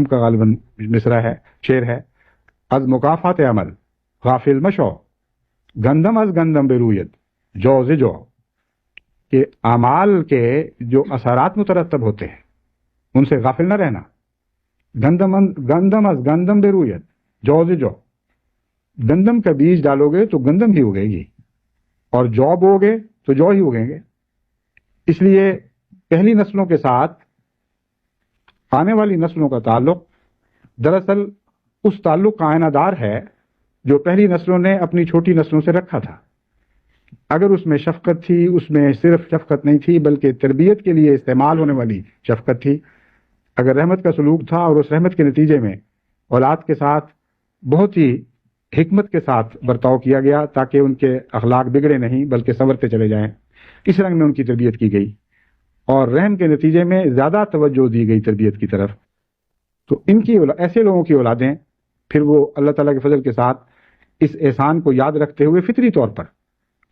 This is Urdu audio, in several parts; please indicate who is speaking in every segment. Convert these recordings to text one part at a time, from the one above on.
Speaker 1: کا غالباً مصرع ہے، شعر ہے، از مکافات عمل غافل مشو گندم از گندم برویت جو ز جو، کہ اعمال کے جو اثرات مترتب ہوتے ہیں ان سے غافل نہ رہنا. گندم از گندم برویت جو ز جو، گندم کا بیج ڈالو گے تو گندم ہی اگے گی، اور جو بو گے تو جو ہی اگیں گے. اس لیے پہلی نسلوں کے ساتھ آنے والی نسلوں کا تعلق دراصل اس تعلق کا آئینہ دار ہے جو پہلی نسلوں نے اپنی چھوٹی نسلوں سے رکھا تھا. اگر اس میں شفقت تھی، اس میں صرف شفقت نہیں تھی بلکہ تربیت کے لیے استعمال ہونے والی شفقت تھی. اگر رحمت کا سلوک تھا اور اس رحمت کے نتیجے میں اولاد کے ساتھ بہت ہی حکمت کے ساتھ برتاؤ کیا گیا تاکہ ان کے اخلاق بگڑے نہیں بلکہ سنورتے چلے جائیں، اس رنگ میں ان کی تربیت کی گئی اور رحم کے نتیجے میں زیادہ توجہ دی گئی تربیت کی طرف، تو ان کی ایسے لوگوں کی اولادیں پھر وہ اللہ تعالیٰ کے فضل کے ساتھ اس احسان کو یاد رکھتے ہوئے فطری طور پر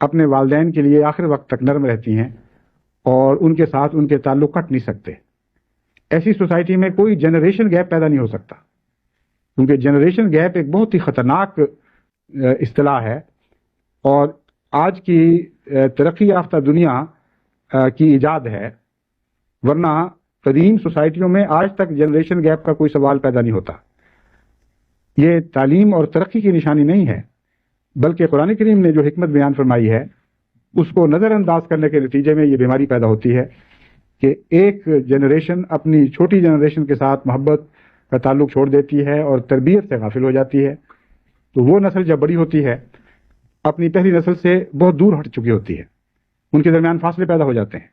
Speaker 1: اپنے والدین کے لیے آخر وقت تک نرم رہتی ہیں اور ان کے ساتھ ان کے تعلق کٹ نہیں سکتے. ایسی سوسائٹی میں کوئی جنریشن گیپ پیدا نہیں ہو سکتا، کیونکہ جنریشن گیپ ایک بہت ہی خطرناک اصطلاح ہے اور آج کی ترقی یافتہ دنیا کی ایجاد ہے، ورنہ قدیم سوسائٹیوں میں آج تک جنریشن گیپ کا کوئی سوال پیدا نہیں ہوتا. یہ تعلیم اور ترقی کی نشانی نہیں ہے، بلکہ قرآن کریم نے جو حکمت بیان فرمائی ہے اس کو نظر انداز کرنے کے نتیجے میں یہ بیماری پیدا ہوتی ہے کہ ایک جنریشن اپنی چھوٹی جنریشن کے ساتھ محبت کا تعلق چھوڑ دیتی ہے اور تربیت سے غافل ہو جاتی ہے. تو وہ نسل جب بڑی ہوتی ہے اپنی پہلی نسل سے بہت دور ہٹ چکی ہوتی ہے، ان کے درمیان فاصلے پیدا ہو جاتے ہیں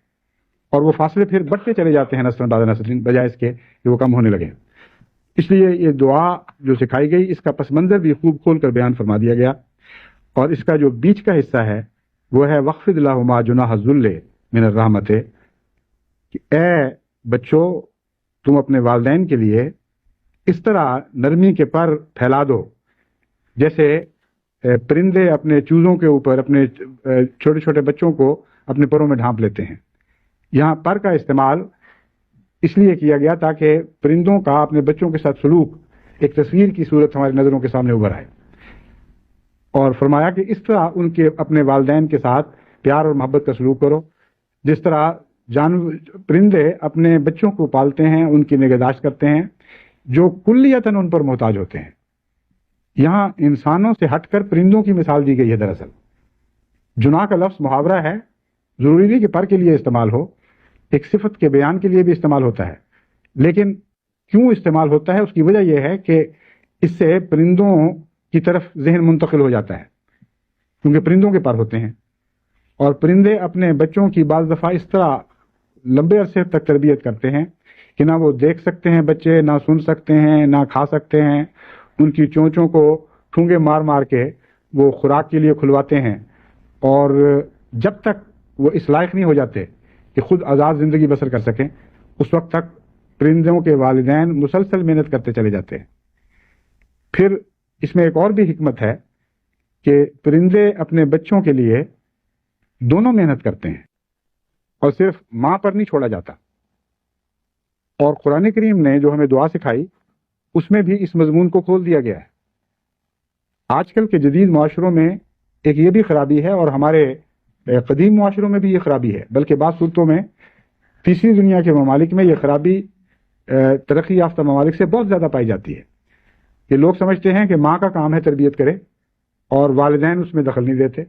Speaker 1: اور وہ فاصلے پھر بڑھتے چلے جاتے ہیں نسل بعد نسل، بجائے اس کے کہ وہ کم ہونے لگے. اس لیے یہ دعا جو سکھائی گئی اس کا پس منظر بھی خوب کھول کر بیان فرما دیا گیا، اور اس کا جو بیچ کا حصہ ہے وہ ہے وخفض لہما جناح الذل من الرحمت، کہ اے بچوں تم اپنے والدین کے لیے اس طرح نرمی کے پر پھیلا دو جیسے پرندے اپنے چوزوں کے اوپر اپنے چھوٹے چھوٹے بچوں کو اپنے پروں میں ڈھانپ لیتے ہیں. یہاں پر کا استعمال اس لیے کیا گیا تاکہ پرندوں کا اپنے بچوں کے ساتھ سلوک ایک تصویر کی صورت ہماری نظروں کے سامنے ابھر آئے، اور فرمایا کہ اس طرح ان کے اپنے والدین کے ساتھ پیار اور محبت کا سلوک کرو جس طرح پرندے اپنے بچوں کو پالتے ہیں، ان کی نگہداشت کرتے ہیں جو کلیتاً ان پر محتاج ہوتے ہیں. یہاں انسانوں سے ہٹ کر پرندوں کی مثال دی گئی ہے. دراصل جناح کا لفظ محاورہ ہے، ضروری نہیں کہ پر کے لیے استعمال ہو، ایک صفت کے بیان کے لیے بھی استعمال ہوتا ہے، لیکن کیوں استعمال ہوتا ہے اس کی وجہ یہ ہے کہ اس سے پرندوں کی طرف ذہن منتقل ہو جاتا ہے، کیونکہ پرندوں کے پر ہوتے ہیں اور پرندے اپنے بچوں کی بعض دفعہ اس طرح لمبے عرصے تک تربیت کرتے ہیں کہ نہ وہ دیکھ سکتے ہیں بچے، نہ سن سکتے ہیں، نہ کھا سکتے ہیں. ان کی چونچوں کو ٹھونگے مار مار کے وہ خوراک کے لیے کھلواتے ہیں، اور جب تک وہ اس لائق نہیں ہو جاتے کہ خود آزاد زندگی بسر کر سکیں اس وقت تک پرندوں کے والدین مسلسل محنت کرتے چلے جاتے ہیں. پھر اس میں ایک اور بھی حکمت ہے کہ پرندے اپنے بچوں کے لیے دونوں محنت کرتے ہیں اور صرف ماں پر نہیں چھوڑا جاتا. اور قرآن کریم نے جو ہمیں دعا سکھائی اس میں بھی اس مضمون کو کھول دیا گیا ہے. آج کل کے جدید معاشروں میں ایک یہ بھی خرابی ہے، اور ہمارے قدیم معاشروں میں بھی یہ خرابی ہے، بلکہ بعض صورتوں میں تیسری دنیا کے ممالک میں یہ خرابی ترقی یافتہ ممالک سے بہت زیادہ پائی جاتی ہے کہ لوگ سمجھتے ہیں کہ ماں کا کام ہے تربیت کرے اور والدین اس میں دخل نہیں دیتے،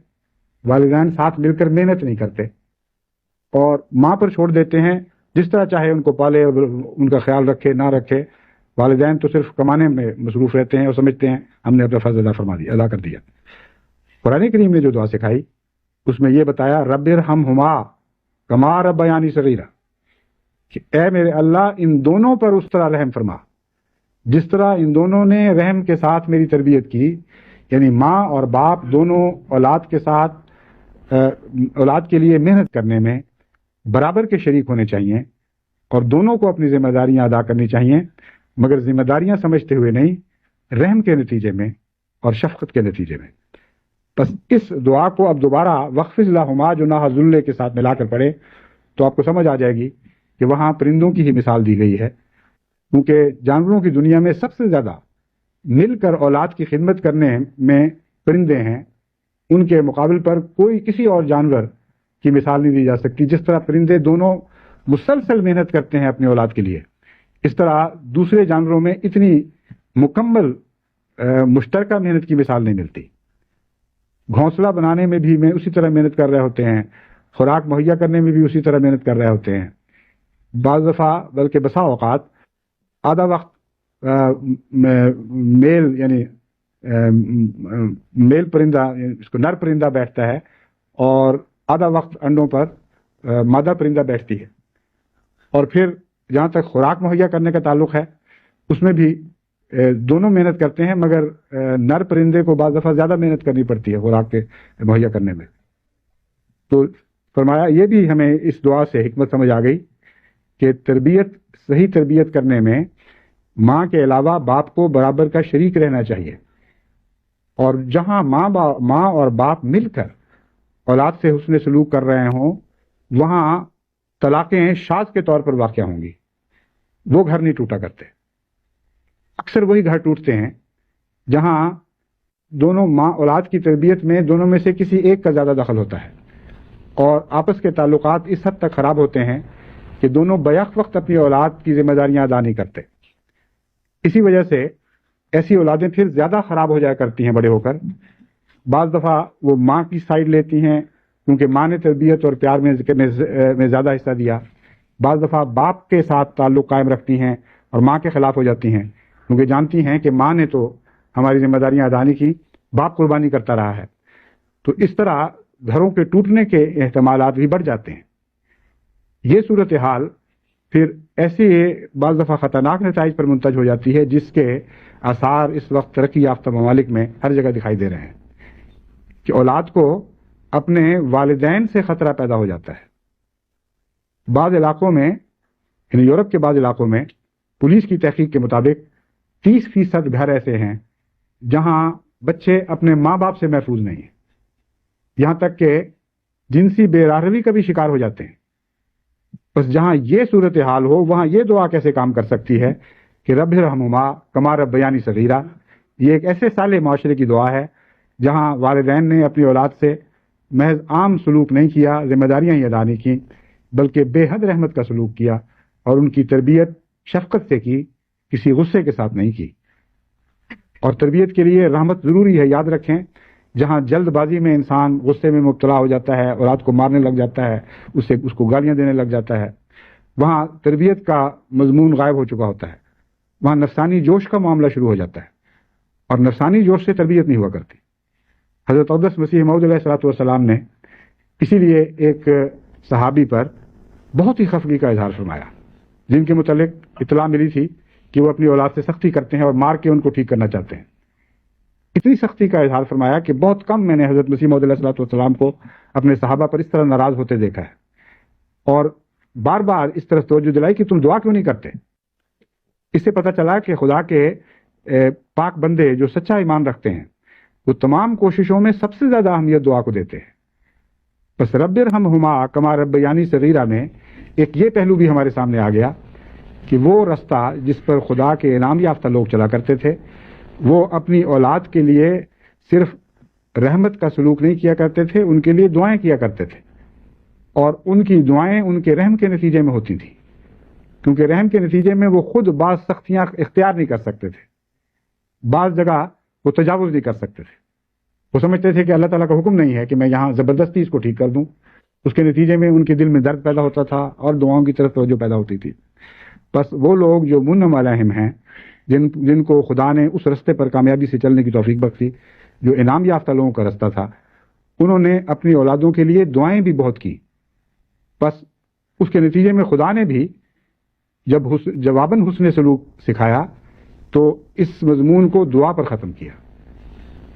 Speaker 1: والدین ساتھ مل کر محنت نہیں کرتے اور ماں پر چھوڑ دیتے ہیں جس طرح چاہے ان کو پالے اور ان کا خیال رکھے نہ رکھے. والدین تو صرف کمانے میں مصروف رہتے ہیں اور سمجھتے ہیں ہم نے اپنا فرض ادا کر دیا. قرآن کریم نے جو دعا سکھائی اس میں یہ بتایا رب ارحمہما کما ربیانی صغیرا، کہ اے میرے اللہ ان دونوں پر اس طرح رحم فرما جس طرح ان دونوں نے رحم کے ساتھ میری تربیت کی. یعنی ماں اور باپ دونوں اولاد کے ساتھ اولاد کے لیے محنت کرنے میں برابر کے شریک ہونے چاہیے اور دونوں کو اپنی ذمہ داریاں ادا کرنی چاہیے، مگر ذمہ داریاں سمجھتے ہوئے نہیں، رحم کے نتیجے میں اور شفقت کے نتیجے میں. بس اس دعا کو اب دوبارہ وخفض لہما جناح الذل کے ساتھ ملا کر پڑھے تو آپ کو سمجھ آ جائے گی کہ وہاں پرندوں کی ہی مثال دی گئی ہے، کیونکہ جانوروں کی دنیا میں سب سے زیادہ مل کر اولاد کی خدمت کرنے میں پرندے ہیں. ان کے مقابل پر کوئی کسی اور جانور کی مثال نہیں دی جا سکتی. جس طرح پرندے دونوں مسلسل محنت کرتے ہیں اپنی اولاد کے لیے، اس طرح دوسرے جانوروں میں اتنی مکمل مشترکہ محنت کی مثال نہیں ملتی. گھونسلہ بنانے میں بھی اسی طرح محنت کر رہے ہوتے ہیں، خوراک مہیا کرنے میں بھی اسی طرح محنت کر رہے ہوتے ہیں. بعض دفعہ بلکہ بسا اوقات آدھا وقت میل یعنی میل پرندہ، اس کو نر پرندہ بیٹھتا ہے، اور آدھا وقت انڈوں پر مادہ پرندہ بیٹھتی ہے. اور پھر جہاں تک خوراک مہیا کرنے کا تعلق ہے، اس میں بھی دونوں محنت کرتے ہیں، مگر نر پرندے کو بعض دفعہ زیادہ محنت کرنی پڑتی ہے خوراک کے مہیا کرنے میں. تو فرمایا یہ بھی ہمیں اس دعا سے حکمت سمجھ آ گئی کہ صحیح تربیت کرنے میں ماں کے علاوہ باپ کو برابر کا شریک رہنا چاہیے. اور جہاں ماں اور باپ مل کر اولاد سے حسن سلوک کر رہے ہوں، وہاں طلاقیں شاذ کے طور پر واقع ہوں گی. وہ گھر نہیں ٹوٹا کرتے. اکثر وہی گھر ٹوٹتے ہیں جہاں دونوں ماں اولاد کی تربیت میں دونوں میں سے کسی ایک کا زیادہ دخل ہوتا ہے، اور آپس کے تعلقات اس حد تک خراب ہوتے ہیں کہ دونوں بیک وقت اپنی اولاد کی ذمہ داریاں ادا نہیں کرتے. اسی وجہ سے ایسی اولادیں پھر زیادہ خراب ہو جایا کرتی ہیں بڑے ہو کر. بعض دفعہ وہ ماں کی سائیڈ لیتی ہیں کیونکہ ماں نے تربیت اور پیار میں زیادہ حصہ دیا. بعض دفعہ باپ کے ساتھ تعلق قائم رکھتی ہیں اور ماں کے خلاف ہو جاتی ہیں کیونکہ جانتی ہیں کہ ماں نے تو ہماری ذمہ داریاں ادا نہیں کی، باپ قربانی کرتا رہا ہے. تو اس طرح گھروں کے ٹوٹنے کے احتمالات بھی بڑھ جاتے ہیں. یہ صورتحال پھر ایسے بعض دفعہ خطرناک نتائج پر منتج ہو جاتی ہے جس کے آثار اس وقت ترقی یافتہ ممالک میں ہر جگہ دکھائی دے رہے ہیں کہ اولاد کو اپنے والدین سے خطرہ پیدا ہو جاتا ہے. بعض علاقوں میں یعنی یورپ کے بعض علاقوں میں پولیس کی تحقیق کے مطابق 30% گھر ایسے ہیں جہاں بچے اپنے ماں باپ سے محفوظ نہیں ہیں، یہاں تک کہ جنسی بے راہروی کا بھی شکار ہو جاتے ہیں. بس جہاں یہ صورتحال ہو وہاں یہ دعا کیسے کام کر سکتی ہے کہ رب ارحمہما کما ربیانی صغیرہ. یہ ایک ایسے صالح معاشرے کی دعا ہے جہاں والدین نے اپنی اولاد سے محض عام سلوک نہیں کیا، ذمہ داریاں ہی ادا نہیں کی، بلکہ بے حد رحمت کا سلوک کیا اور ان کی تربیت شفقت سے کی، کسی غصے کے ساتھ نہیں کی. اور تربیت کے لیے رحمت ضروری ہے. یاد رکھیں، جہاں جلد بازی میں انسان غصے میں مبتلا ہو جاتا ہے، اولاد کو مارنے لگ جاتا ہے، اس کو گالیاں دینے لگ جاتا ہے، وہاں تربیت کا مضمون غائب ہو چکا ہوتا ہے. وہاں نفسانی جوش کا معاملہ شروع ہو جاتا ہے، اور نفسانی جوش سے تربیت نہیں ہوا کرتی. حضرت اقدس مسیح موعود علیہ الصلوۃ والسلام نے اسی لیے ایک صحابی پر بہت ہی خفگی کا اظہار فرمایا، جن کے متعلق اطلاع ملی تھی کہ وہ اپنی اولاد سے سختی کرتے ہیں اور مار کے ان کو ٹھیک کرنا چاہتے ہیں. اتنی سختی کا اظہار فرمایا کہ بہت کم میں نے حضرت مسیح موعود علیہ الصلوۃ والسلام کو اپنے صحابہ پر اس طرح ناراض ہوتے دیکھا ہے، اور بار بار اس طرح توجہ دلائی کہ تم دعا کیوں نہیں کرتے. اس سے پتہ چلا کہ خدا کے پاک بندے جو سچا ایمان رکھتے ہیں وہ تمام کوششوں میں سب سے زیادہ اہمیت دعا کو دیتے ہیں. بس رب ارحمہما کما ربیانی صغیرہ میں ایک یہ پہلو بھی ہمارے سامنے آ گیا کہ وہ رستہ جس پر خدا کے انعام یافتہ لوگ چلا کرتے تھے، وہ اپنی اولاد کے لیے صرف رحمت کا سلوک نہیں کیا کرتے تھے، ان کے لیے دعائیں کیا کرتے تھے. اور ان کی دعائیں ان کے رحم کے نتیجے میں ہوتی تھیں، کیونکہ رحم کے نتیجے میں وہ خود بعض سختیاں اختیار نہیں کر سکتے تھے، بعض جگہ وہ تجاوز نہیں کر سکتے تھے. وہ سمجھتے تھے کہ اللہ تعالیٰ کا حکم نہیں ہے کہ میں یہاں زبردستی اس کو ٹھیک کر دوں. اس کے نتیجے میں ان کے دل میں درد پیدا ہوتا تھا اور دعاؤں کی طرف توجہ پیدا ہوتی تھی. بس وہ لوگ جو منعم علیہم ہیں، جن کو خدا نے اس رستے پر کامیابی سے چلنے کی توفیق بخشی جو انعام یافتہ لوگوں کا رستہ تھا، انہوں نے اپنی اولادوں کے لیے دعائیں بھی بہت کی. بس اس کے نتیجے میں خدا نے بھی جب جواباً حسن سلوک سکھایا تو اس مضمون کو دعا پر ختم کیا.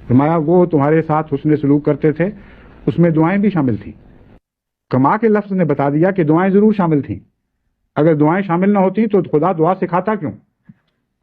Speaker 1: فرمایا وہ تمہارے ساتھ حسن سلوک کرتے تھے، اس میں دعائیں بھی شامل تھیں. کما کے لفظ نے بتا دیا کہ دعائیں ضرور شامل تھیں. اگر دعائیں شامل نہ ہوتی تو خدا دعا سکھاتا کیوں؟